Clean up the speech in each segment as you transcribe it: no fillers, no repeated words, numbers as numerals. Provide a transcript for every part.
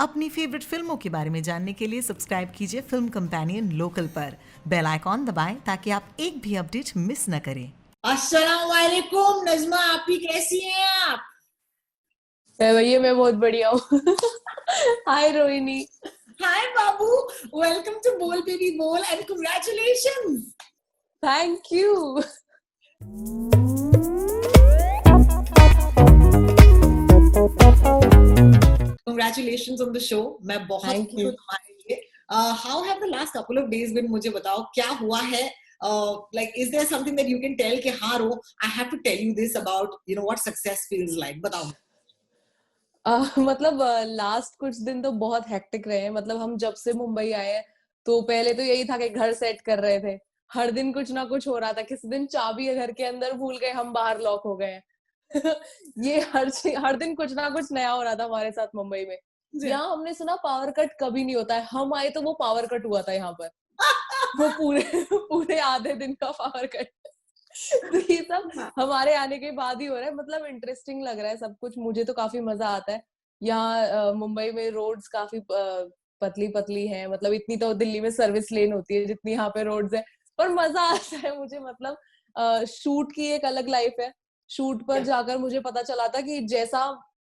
अपनी फेवरेट फिल्मों के बारे में जानने के लिए सब्सक्राइब कीजिए फिल्म कंपेनियन लोकल पर। बेल आइकॉन दबाएं ताकि आप एक भी अपडेट मिस न करें। अस्सलाम वालेकुम नजमा, आप ही कैसी हैं आप? भैया मैं बहुत बढ़िया हूँ। हाय रोहिणी। हाय बाबू, वेलकम टू बोल बेबी बोल and congratulations. Thank you. Congratulations on the show. मैं बहुत Thank खुश you. हूँ तुम्हारे लिए। How have the last couple of days been? मुझे बताओ क्या हुआ है? Like, is there something that you can tell कि हाँ रो, I have to tell you this about what success feels like. बताओ। मतलब लास्ट कुछ दिन तो बहुत हेक्टिक रहे हैं। मतलब हम जब से मुंबई आए हैं तो पहले तो यही था कि घर सेट कर रहे थे। हर दिन कुछ ना कुछ हो रहा था। किसी दिन चाबी घर के अंदर भूल गए, हम बाहर लॉक हो गए। ये हर दिन कुछ ना कुछ नया हो रहा था हमारे साथ मुंबई में। यहाँ हमने सुना पावर कट कभी नहीं होता है। हम आए तो वो पावर कट हुआ था यहाँ पर। वो पूरे पूरे आधे दिन का पावर कट। तो ये सब हमारे आने के बाद ही हो रहा है। मतलब इंटरेस्टिंग लग रहा है सब कुछ। मुझे तो काफी मजा आता है। यहाँ मुंबई में रोड्स काफी पतली पतली हैं। मतलब इतनी तो दिल्ली में सर्विस लेन होती है जितनी यहाँ पे रोड्स है। पर मजा आता है मुझे। मतलब शूट की एक अलग लाइफ है। शूट पर जाकर मुझे पता चला था कि जैसा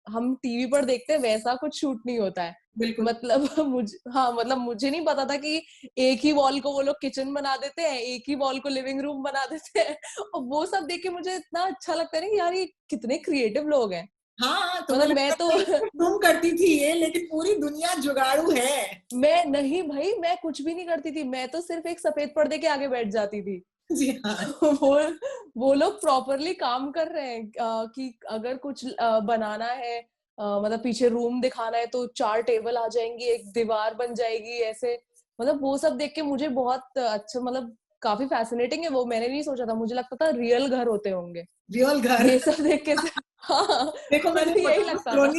हम टीवी पर देखते हैं वैसा कुछ शूट नहीं होता है। मतलब मुझे नहीं पता था कि एक ही वॉल को वो लोग किचन बना देते हैं, एक ही वॉल को लिविंग रूम बना देते हैं। और वो सब देख के मुझे इतना अच्छा लगता है ना कि यार ये कितने क्रिएटिव लोग हैं। हाँ, तो मतलब मैं तो तुम करती थी ये, लेकिन पूरी दुनिया जुगाड़ू है। मैं नहीं भाई, मैं कुछ भी नहीं करती थी। मैं तो सिर्फ एक सफेद पर्दे के आगे बैठ जाती थी। जी हाँ। वो लोग प्रॉपरली काम कर रहे हैं कि अगर कुछ बनाना है, मतलब पीछे रूम दिखाना है तो 4 टेबल आ जाएंगी, एक दीवार बन जाएगी ऐसे। मतलब वो सब देख के मुझे बहुत अच्छा, मतलब काफी फैसिनेटिंग है वो। मैंने नहीं सोचा था, मुझे लगता था रियल घर होते होंगे रियल घर। ये सब देख के। हाँ, देखो मैंने यही लगता था।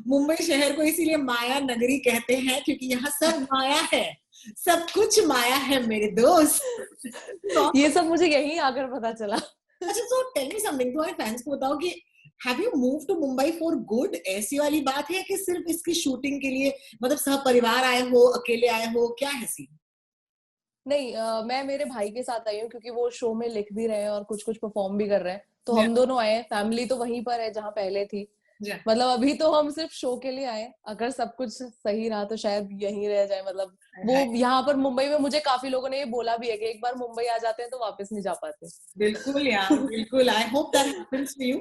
मुंबई शहर को इसीलिए माया नगरी कहते हैं क्योंकि यहाँ सब माया है, सब कुछ माया है मेरे दोस्त। ये सब मुझे यहीं आकर पता चला। अच्छा, so tell me something, तुम्हारे फैंस को बताओ कि have you moved to Mumbai for good? ऐसी वाली बात है कि सिर्फ इसकी शूटिंग के लिए, मतलब सब परिवार आए हो, अकेले आए हो, क्या है सीन? नहीं, मैं मेरे भाई के साथ आई हूँ क्योंकि वो शो में लिख भी रहे हैं और कुछ कुछ परफॉर्म भी कर रहे हैं। तो हम दोनों आए हैं। फैमिली तो वहीं पर है जहाँ पहले थी। मतलब अभी तो हम सिर्फ शो के लिए आए। अगर सब कुछ सही रहा तो शायद यहीं रह जाए। मतलब वो यहाँ पर मुंबई में मुझे काफी लोगों ने ये बोला भी है कि एक बार मुंबई आ जाते हैं तो वापस नहीं जा पाते। बिल्कुल यार, बिल्कुल। I hope that happens to you.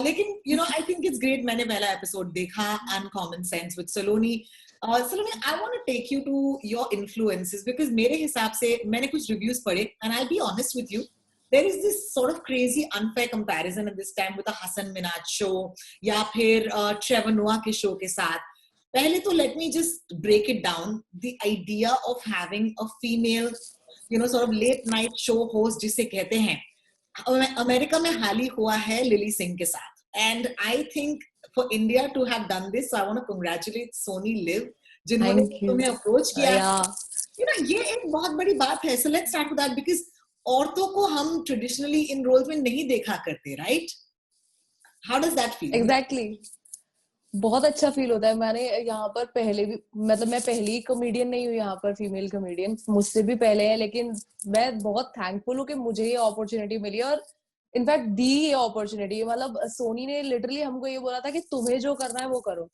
लेकिन आई थिंक इट्स ग्रेट। मैंने पहला एपिसोड देखा, uncommon sense with Saloni. Saloni, I want to take you to your influences because मेरे हिसाब से मैंने कुछ रिव्यूज पढ़े and I be honest with you, there is this sort of crazy unfair comparison at this time with the Hassan Minhaj show या फिर Trevor Noah के show के साथ। पहले तो let me just break it down. The idea of having a female, sort of late night show host जिसे कहते हैं, अमेरिका में हाल ही हुआ है लिली सिंह के साथ। And I think for India to have done this, so I want to congratulate Sony Live जिन्होंने तुम्हें अप्रोच किया। ये एक बहुत बड़ी बात है। So let's start with that because औरतों को हम ट्रेडिशनली इन रोल्स में नहीं देखा करते, right? How does that feel? Exactly. बहुत अच्छा फील होता है। मैंने यहाँ पर पहले भी, मतलब मैं पहली कॉमेडियन नहीं हूँ यहाँ पर, फीमेल कॉमेडियन मुझसे भी पहले है। लेकिन मैं बहुत थैंकफुल हूँ कि मुझे ये अपॉर्चुनिटी मिली और इनफैक्ट दी ये अपॉर्चुनिटी। मतलब सोनी ने लिटरली हमको ये बोला था कि तुम्हें जो करना है वो करो।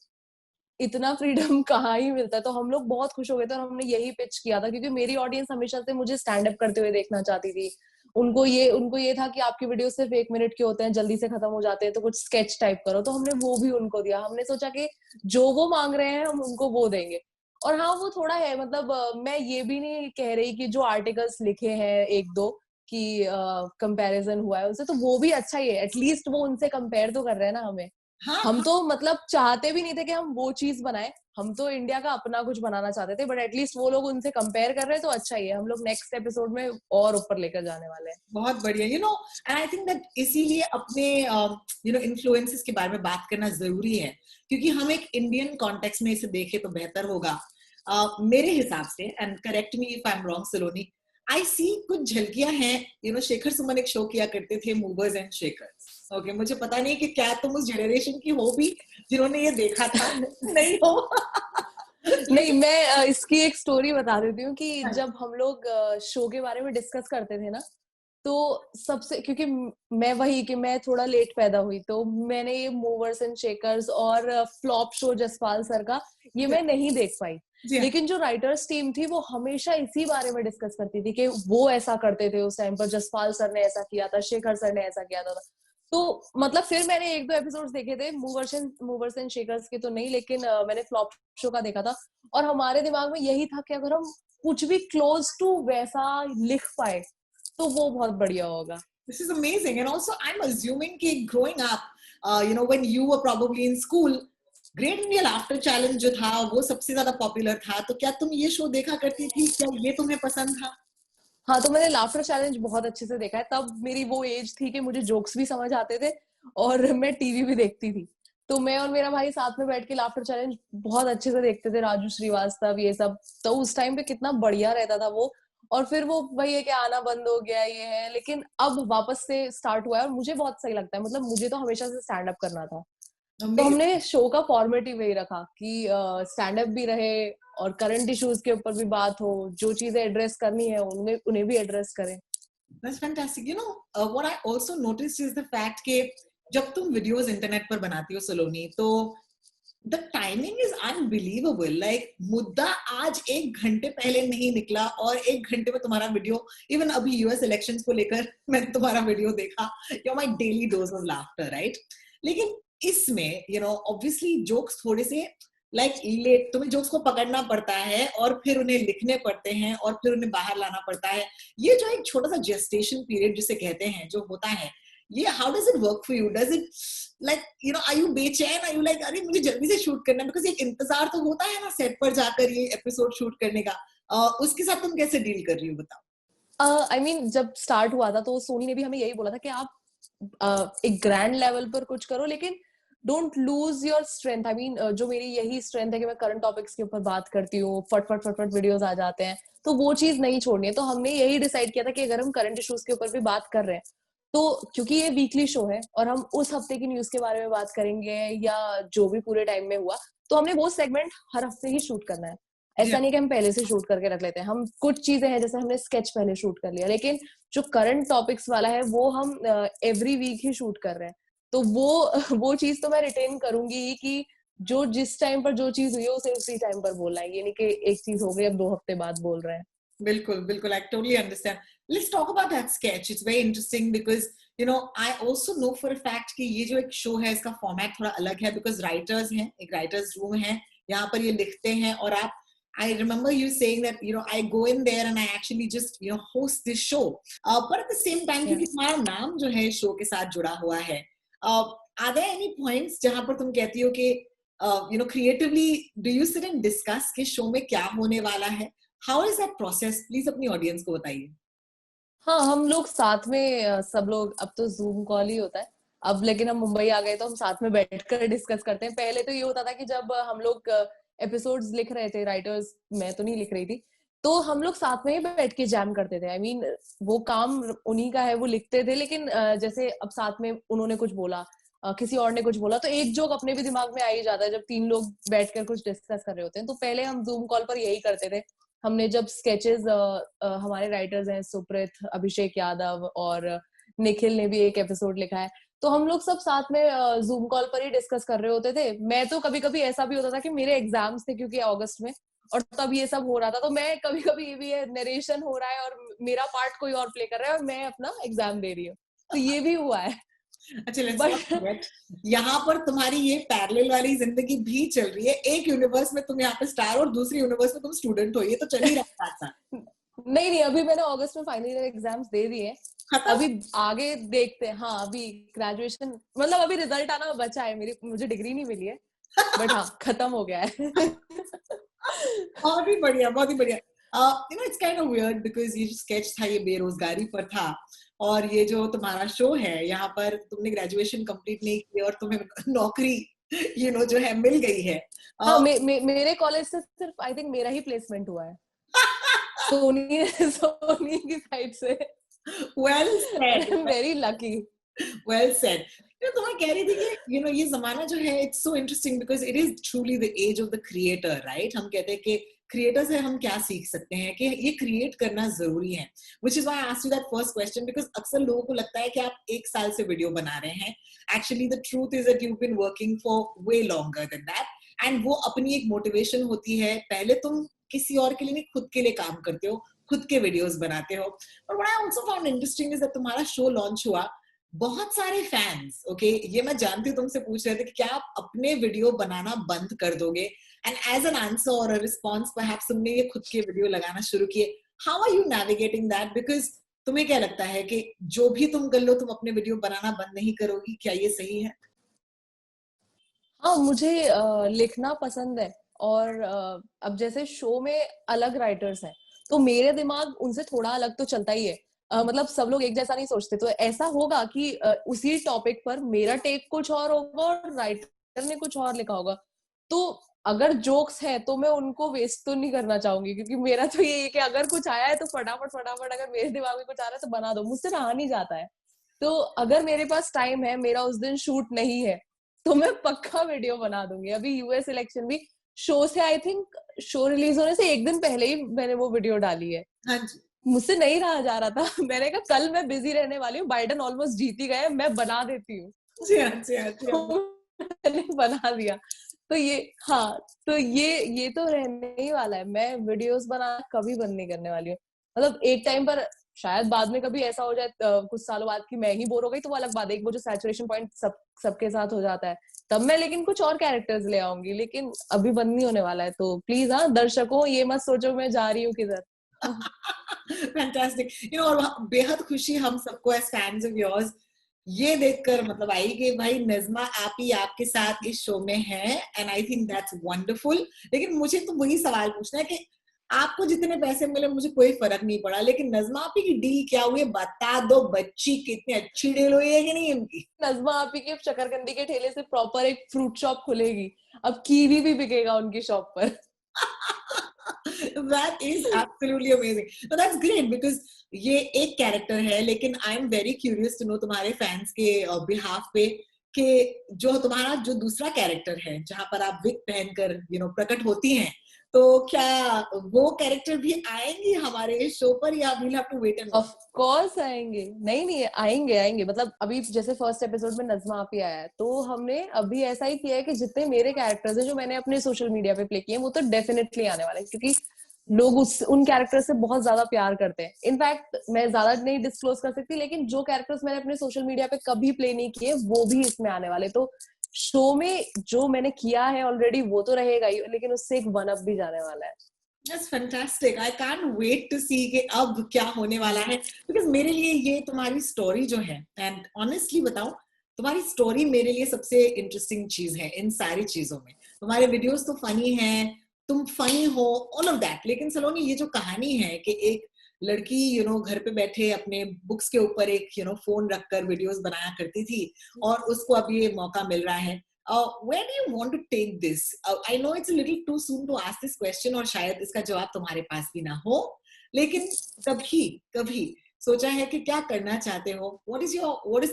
इतना फ्रीडम कहाँ ही मिलता है। तो हम लोग बहुत खुश हो गए थे और हमने यही पिच किया था क्योंकि मेरी ऑडियंस हमेशा से मुझे स्टैंड अप करते हुए देखना चाहती थी। उनको ये था कि आपके वीडियो सिर्फ 1 मिनट के होते हैं, जल्दी से खत्म हो जाते हैं, तो कुछ स्केच टाइप करो। तो हमने वो भी उनको दिया। हमने सोचा कि जो वो मांग रहे हैं हम उनको वो देंगे। और हाँ, वो थोड़ा है, मतलब मैं ये भी नहीं कह रही कि जो आर्टिकल्स लिखे हैं 1-2 कि कंपैरिजन हुआ है उनसे, तो वो भी अच्छा ही है। एटलीस्ट वो उनसे कंपेयर तो कर रहे हैं ना हमें। हम तो मतलब चाहते भी नहीं थे कि हम वो चीज बनाए। हम तो इंडिया का अपना कुछ बनाना चाहते थे, बट एटलीस्ट वो लोग उनसे कंपेयर कर रहे हैं तो अच्छा ही है। हम लोग नेक्स्ट एपिसोड में और ऊपर लेकर जाने वाले हैं। बहुत बढ़िया। एंड आई थिंक दैट इसीलिए अपने इन्फ्लुएंसेस के बारे में बात करना जरूरी है क्योंकि हम एक इंडियन कॉन्टेक्स्ट में इसे देखें तो बेहतर होगा। मेरे हिसाब से, and correct me if I am wrong Saloni, I see कुछ झलकियां हैं। शेखर सुमन एक शो किया करते थे, मूवर्स एंड शेकर्स। ओके, मुझे पता नहीं कि क्या तुम उस जनरेशन की हो भी जिन्होंने ये देखा था। नहीं हो? नहीं, मैं इसकी एक स्टोरी बता देती हूँ कि जब हम लोग शो के बारे में डिस्कस करते थे ना, तो सबसे, क्योंकि मैं वही कि मैं थोड़ा लेट पैदा हुई, तो मैंने ये मूवर्स एंड शेकर्स और फ्लॉप शो जसपाल सर का ये मैं नहीं देख पाई। लेकिन जो राइटर्स टीम थी वो हमेशा इसी बारे में डिस्कस करती थी कि वो ऐसा करते थे उस टाइम पर, जसपाल सर ने ऐसा किया था, शेखर सर ने ऐसा किया था। तो मतलब फिर मैंने एक दो एपिसोड्स देखे थे, मूवर्स एंड शेकर्स के तो नहीं, लेकिन मैंने फ्लॉप शो का देखा था। और हमारे दिमाग में यही था कि अगर हम कुछ भी क्लोज टू वैसा लिख पाए तो वो बहुत बढ़िया होगा। This is amazing, and also I'm assuming कि growing up, when you were probably in school, Great Indian Laughter Challenge जो था वो सबसे ज्यादा पॉपुलर था, तो क्या तुम ये शो देखा करती थी? क्या ये तुम्हें पसंद था? हाँ, तो मैंने लाफ्टर चैलेंज बहुत अच्छे से देखा है। तब मेरी वो एज थी कि मुझे जोक्स भी समझ आते थे और मैं टीवी भी देखती थी। तो मैं और मेरा भाई साथ में बैठ के लाफ्टर चैलेंज बहुत अच्छे से देखते थे, राजू श्रीवास्तव ये सब। तो उस टाइम पे कितना बढ़िया रहता था वो। और फिर वो वही है कि आना बंद हो गया ये है, लेकिन अब वापस से स्टार्ट हुआ है और मुझे बहुत सही लगता है। मतलब मुझे तो हमेशा से स्टैंड अप करना था, तो हमने शो का फॉर्मेट ही वही रखा कि स्टैंड अप भी रहे और करंट इश्यूज के ऊपर भी बात हो, जो चीजें एड्रेस करनी है उन्हें भी एड्रेस करें। That's fantastic. What I also noticed is the fact कि जब तुम वीडियोस इंटरनेट पर बनाती हो सलोनी, तो the timing is unbelievable. Like मुद्दा आज 1 घंटे पहले नहीं निकला और 1 घंटे में तुम्हारा वीडियो, इवन अभी यूएस इलेक्शंस को लेकर मैंने तुम्हारा वीडियो देखा, you're my daily dose of laughter, right? लेकिन इसमें obviously जोक्स थोड़े से लेट, तुम्हें जोक्स को पकड़ना पड़ता है और फिर उन्हें लिखने पड़ते हैं और फिर उन्हें बाहर लाना पड़ता है। ये जो एक छोटा सा जेस्टेशन पीरियड जिसे कहते हैं जो होता है, ये how does it work for you? Does it are you बेचैन? आर यू अरे मुझे जल्दी से शूट करना है? बिकॉज़ एक इंतजार तो होता है ना सेट पर जाकर ये एपिसोड शूट करने का। उसके साथ तुम कैसे डील कर रही हो, बताओ? आई मीन जब स्टार्ट हुआ था तो सोनी ने भी हमें यही बोला था कि आप एक ग्रैंड लेवल पर कुछ करो, लेकिन don't lose your strength. I mean जो मेरी यही स्ट्रेंथ है कि मैं करंट टॉपिक्स के ऊपर बात करती हूँ, फट वीडियोस आ जाते हैं, तो वो चीज नहीं छोड़नी है। तो हमने यही डिसाइड किया था कि अगर हम करंट इश्यूज के ऊपर भी बात कर रहे हैं, तो क्योंकि ये वीकली शो है और हम उस हफ्ते की न्यूज के बारे में बात करेंगे या जो भी पूरे टाइम में हुआ, तो हमने वो सेगमेंट हर हफ्ते ही शूट करना है। ऐसा नहीं कि हम पहले से शूट करके रख लेते हैं। हम कुछ चीजें हैं जैसे हमने स्केच पहले शूट कर लिया, लेकिन जो करंट टॉपिक्स वाला है वो हम एवरी वीक ही शूट कर रहे हैं। तो वो चीज तो मैं रिटेन करूंगी कि जो जिस टाइम पर जो चीज हुई है उसे उसी टाइम पर बोलना है, ये नहीं कि एक चीज हो गई अब 2 हफ्ते बाद बोल रहे हैं। बिल्कुल बिल्कुल, I totally understand. Let's talk about that sketch. It's very interesting because I also know for a fact कि ये जो एक शो है इसका फॉर्मेट थोड़ा अलग है, because writers हैं, एक writers room है, यहाँ पर ये लिखते हैं और आप, I remember you saying that I go in there and I actually just host this show. But at the same time क्योंकि तुम्हारा नाम जो है शो के साथ जुड़ा हुआ है, are there any points जहाँ पर तुम कहती हो कि creatively do you sit and discuss कि शो में क्या होने वाला है? How is that process? Please अपनी ऑडियंस को बताइए। हाँ, हम लोग साथ में सब लोग, अब तो जूम कॉल ही होता है अब, लेकिन हम मुंबई आ गए तो हम साथ में बैठकर डिस्कस करते हैं। पहले तो ये होता था कि जब हम लोग एपिसोड्स लिख रहे थे, राइटर्स, मैं तो नहीं लिख रही थी, तो हम लोग साथ में ही बैठ के जैम करते थे। आई मीन वो काम उन्हीं का है, वो लिखते थे, लेकिन जैसे अब साथ में उन्होंने कुछ बोला, किसी और ने कुछ बोला, तो एक जोक अपने भी दिमाग में आ ही जाता है जब 3 लोग बैठकर कुछ डिस्कस कर रहे होते हैं। तो पहले हम जूम कॉल पर यही करते थे। हमने जब स्केचेस, हमारे राइटर्स हैं सुप्रीत, अभिषेक यादव और निखिल ने भी एक एपिसोड लिखा है, तो हम लोग सब साथ में जूम कॉल पर ही डिस्कस कर रहे होते थे। मैं तो कभी कभी ऐसा भी होता था कि मेरे एग्जाम्स थे क्योंकि अगस्त में, और तब ये सब हो रहा था, तो मैं कभी कभी ये भी है, नरेशन हो रहा है और मेरा पार्ट कोई और प्ले कर रहा है और मैं अपना एग्जाम दे रही हूँ, तो ये भी हुआ है। अच्छा, लेट्स नॉट फॉरगेट, यहाँ पर तुम्हारी ये पैरेलल वाली जिंदगी भी चल रही है। एक यूनिवर्स में तुम यहाँ पे स्टार और दूसरी यूनिवर्स में तुम स्टूडेंट हो, ये तो चल ही रहा था। नहीं, अभी मैंने अगस्त में फाइनल ईयर एग्जाम्स दे दिए, अभी आगे देखते हैं। हाँ, अभी ग्रेजुएशन, मतलब अभी रिजल्ट आना बचा है, मुझे डिग्री नहीं मिली है, बट हाँ खत्म हो गया है। बहुत ही बढ़िया, बहुत ही बढ़िया। It's kind of weird because ये जो स्केच था ये बेरोजगारी पर था, और ये जो तुम्हारा शो है यहाँ पर तुमने ग्रेजुएशन कंप्लीट नहीं की और तुम्हें नौकरी जो है मिल गई है। हाँ, मेरे कॉलेज से सिर्फ आई थिंक मेरा ही प्लेसमेंट हुआ है, सोनी की साइड से। Well said. I'm very lucky. Well said. तो मैं कह रही थी कि ये जमाना जो है it's so interesting because it is truly the age of the creator, right? हम कहते हैं कि क्रिएटर से हम क्या सीख सकते हैं कि ये क्रिएट करना जरूरी है, which is why I asked you that first question, because अक्सर लोगों को लगता है कि आप 1 साल से वीडियो बना रहे हैं. Actually the truth is that you been working for way longer than that, and वो अपनी एक मोटिवेशन होती है. पहले तुम किसी और के लिए नहीं, खुद के लिए काम करते हो, खुद के वीडियोस बनाते हो. और what I also found interesting is that तुम्हारा शो लॉन्च हुआ, बहुत सारे फैंस, ओके, ये मैं जानती हूँ, तुमसे पूछ रहे थे कि क्या आप अपने वीडियो बनाना बंद कर दोगे, एंड एज एन आंसर और रिस्पॉन्स परहैप्स तुमने ये खुद के वीडियो लगाना शुरू किए. How are you navigating that? Because तुम्हें क्या लगता है कि जो भी तुम कर लो, तुम अपने वीडियो बनाना बंद नहीं करोगी, क्या ये सही है? हाँ, मुझे लिखना पसंद है और अब जैसे शो में अलग राइटर्स हैं, तो मेरे दिमाग उनसे थोड़ा अलग तो चलता ही है. मतलब सब लोग एक जैसा नहीं सोचते, तो ऐसा होगा कि उसी टॉपिक पर मेरा टेक कुछ और होगा और राइटर ने कुछ और लिखा होगा. तो अगर जोक्स है तो मैं उनको वेस्ट तो नहीं करना चाहूंगी, क्योंकि मेरा तो ये है कि अगर कुछ आया है तो फटाफट फटाफट, अगर मेरे दिमाग में कुछ आ रहा है तो बना दो, मुझसे रहा नहीं जाता है. तो अगर मेरे पास टाइम है, मेरा उस दिन शूट नहीं है, तो मैं पक्का वीडियो बना दूंगी. अभी यूएस इलेक्शन भी शो से, आई थिंक शो रिलीज होने से एक दिन पहले ही मैंने वो वीडियो डाली है. हाँ जी. मुझसे नहीं रहा जा रहा था. मैंने कहा कल मैं बिजी रहने वाली हूँ, बाइडन ऑलमोस्ट जीत ही गए, मैं बना देती हूँ. जी हाँ, जी हाँ, जी हाँ. तो मैंने बना दिया. तो ये, हाँ, तो ये तो रहने ही वाला है. मैं वीडियोस बनाना कभी बंद नहीं करने वाली हूँ. मतलब एक टाइम पर शायद बाद में कभी ऐसा हो जाए कुछ सालों बाद कि मैं ही बोर हो गई, तो वो अलग बात है. एक वो जो सैचुरेशन पॉइंट सबके साथ हो जाता है, तब मैं लेकिन कुछ और कैरेक्टर्स ले आऊंगी. लेकिन अभी बंद नहीं होने वाला है. तो प्लीज, हाँ, दर्शकों, ये मत सोचो मैं जा रही हूँ किधर. फैंटास्टिक. और बेहद खुशी हम सबको एज फैंस ऑफ योर्स ये देखकर मतलब आई कि भाई नज़्मा आप ही आपके साथ इस शो में है, and I think that's wonderful. लेकिन मुझे तो वही सवाल पूछना है कि आपको जितने पैसे मिले मुझे कोई फर्क नहीं पड़ा, लेकिन नज़्मा आपी की डील क्या हुई, बता दो. बच्ची कितनी अच्छी डील हुई है कि नहीं उनकी? नज़्मा आपी के शकरकंदी के ठेले से प्रॉपर एक फ्रूट शॉप खुलेगी. अब कीवी भी बिकेगा उनकी शॉप पर. That is absolutely amazing. No, that's great because ये एक कैरेक्टर है, लेकिन I am very curious to know तुम्हारे फैंस के बिहाफ पे कि जो तुम्हारा जो दूसरा कैरेक्टर है जहां पर आप विग पहनकर प्रकट होती हैं, तो क्या वो कैरेक्टर भी आएंगी हमारे शो पर या we'll have to wait and watch? Of course आएंगे. नहीं नहीं, आएंगे. मतलब अभी जैसे फर्स्ट एपिसोड में नज़्मा आपी आया है, तो हमने अभी ऐसा ही किया है कि जितने मेरे कैरेक्टर्स हैं जो मैंने अपने सोशल मीडिया पे प्ले किए हैं, वो तो डेफिनेटली आने वाले हैं, क्योंकि लोग उन कैरेक्टर से बहुत ज्यादा प्यार करते हैं. इनफैक्ट मैं ज्यादा नहीं डिस्क्लोज कर सकती, लेकिन जो कैरेक्टर्स मैंने अपने सोशल मीडिया पे कभी प्ले नहीं किए, वो भी इसमें आने वाले. तो शो में जो मैंने किया है ऑलरेडी वो तो रहेगा ही, लेकिन उससे एक वन अप भी जाने वाला है. That's fantastic. I can't wait to see कि अब क्या होने वाला है, because मेरे लिए ये तुम्हारी स्टोरी जो है, and honestly बताऊं, तुम्हारी स्टोरी मेरे लिए सबसे इंटरेस्टिंग चीज है इन सारी चीजों में. तुम्हारे वीडियोस तो फनी हैं, तुम फनी हो, ऑल ऑफ दैट, लेकिन सलोनी ये जो कहानी है कि एक लड़की घर पे बैठे अपने बुक्स के ऊपर एक फोन रखकर वीडियोस बनाया करती थी, और उसको अब ये मौका मिल रहा है. Where do you want to take this? I know it's a little too soon to ask this question, और शायद इसका जवाब तुम्हारे पास भी ना हो, लेकिन कभी सोचा है कि क्या करना चाहते हो? What is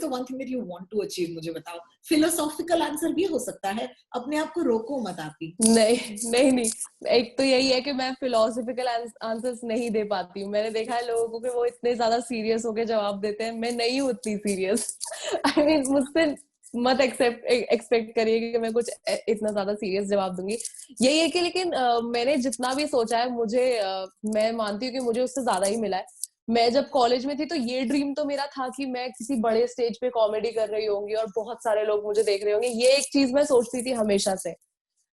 the one thing that you want to achieve? मुझे बताओ. Philosophical आंसर भी हो सकता है, अपने आप को रोको मत आपी. नहीं, एक तो यही है कि मैं फिलोसॉफिकल आंसर्स नहीं दे पाती हूँ. मैंने देखा है लोगों को कि वो इतने ज्यादा सीरियस होके जवाब देते हैं. मैं नहीं हूँ उतनी सीरियस. आई मीन, मुझसे मत एक्सपेक्ट करिए कि मैं कुछ इतना ज्यादा सीरियस जवाब दूंगी. यही है कि लेकिन मैंने जितना भी सोचा है, मैं मानती हूँ कि मुझे उससे ज्यादा ही मिला है. मैं जब कॉलेज में थी तो ये ड्रीम तो मेरा था कि मैं किसी बड़े स्टेज पे कॉमेडी कर रही होंगी और बहुत सारे लोग मुझे देख रहे होंगे. ये एक चीज मैं सोचती थी हमेशा से.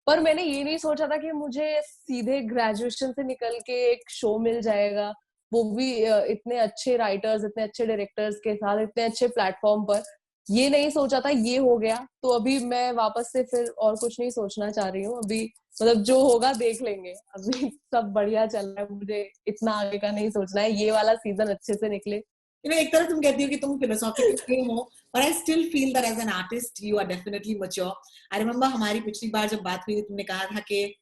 पर मैंने ये नहीं सोचा था कि मुझे सीधे ग्रेजुएशन से निकल के एक शो मिल जाएगा, वो भी इतने अच्छे राइटर्स, इतने अच्छे डायरेक्टर्स के साथ, इतने अच्छे प्लेटफॉर्म पर. ये नहीं सोचा था, ये हो गया. तो अभी मैं वापस से फिर और कुछ नहीं सोचना चाह रही हूँ. अभी मतलब जो होगा देख लेंगे. अभी सब बढ़िया चल रहा है, मुझे इतना आगे का नहीं सोचना है. ये वाला सीजन अच्छे से निकले. एक तरह तुम कहती हो कि तुम फिलोसॉफिकल हो, but I still feel that as an artist you are definitely mature. I remember हमारी पिछली बार जब बात हुई थी, तुमने कहा था कि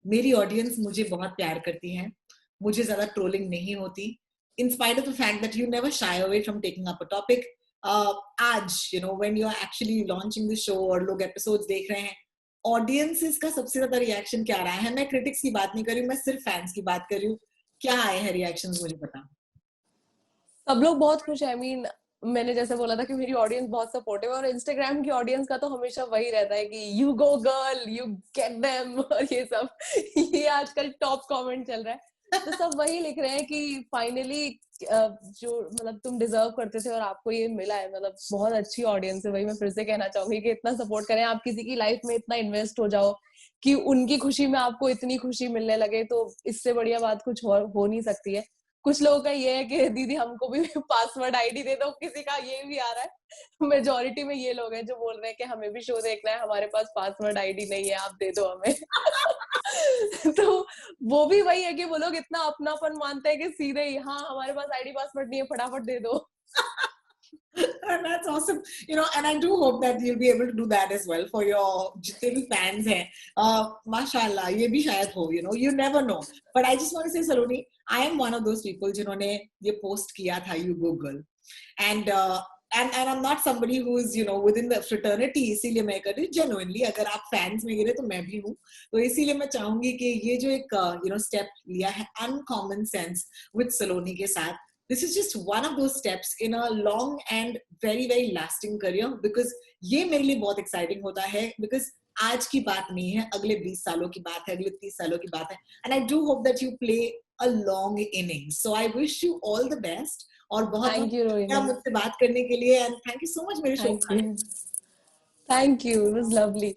मेरी ऑडियंस मुझे बहुत प्यार करती है, मुझे ज्यादा ट्रोलिंग नहीं होती, in spite of the fact that you never shy away from taking up a topic. आज when you're actually launching the show और लोग episodes देख रहे हैं, audiences का सबसे ज्यादा reaction क्या रहा है? मैं critics की बात नहीं कर रही हूँ, मैं सिर्फ fans की बात कर रही हूँ. क्या आए हैं reactions मुझे पता. सब लोग बहुत खुश है। I mean, मैंने जैसे बोला था कि मेरी ऑडियंस बहुत सपोर्टिव है, और इंस्टाग्राम की ऑडियंस का तो हमेशा वही रहता है कि you go girl, you get them, और ये सब ये आजकल टॉप कमेंट चल रहा है। तो सब वही लिख रहे हैं कि फाइनली जो मतलब तुम डिजर्व करते थे और आपको ये मिला है, मतलब बहुत अच्छी ऑडियंस है। वही मैं फिर से कहना चाहूंगी कि इतना सपोर्ट करें, आप किसी की लाइफ में इतना इन्वेस्ट हो जाओ कि उनकी खुशी में आपको इतनी खुशी मिलने लगे, तो इससे बढ़िया बात कुछ हो नहीं सकती है। कुछ लोगों का ये है कि दीदी हमको भी पासवर्ड आईडी दे दो, किसी का ये भी आ रहा है। मेजोरिटी में ये लोग हैं जो बोल रहे हैं कि हमें भी शो देखना है, हमारे पास पासवर्ड आईडी नहीं है, आप दे दो हमें। तो वो भी वही है कि वो लोग इतना अपनापन मानते हैं कि सीधे ही हाँ हमारे पास आईडी पासवर्ड नहीं है, फटाफट दे दो। And that's awesome, and I do hope that you'll be able to do that as well for your जितने भी fans हैं. माशाल्लाह, ये भी शायद हो, you never know. But I just want to say, Saloni, I am one of those people जिन्होंने ये post किया था, you go girl. And I'm not somebody who is, within the fraternity, इसीलिए मैं कर रही हूँ. Genuinely, अगर आप fans में गिरे तो मैं भी हूँ. तो इसीलिए मैं चाहूंगी कि ये जो एक, step लिया है Uncommon Sense with Saloni के साथ, this is just one of those steps in a long and very very lasting career, because ये मेरे लिए बहुत exciting होता है, because आज की बात नहीं है, अगले 20 सालों की बात है, अगले 30 सालों की बात है. And I do hope that you play a long innings. So I wish you all the best. और बहुत Thank you, शुक्रिया Rohini. मुझसे बात करने के लिए, and thank you so much मेरे show Thank you. Thank you. It was lovely.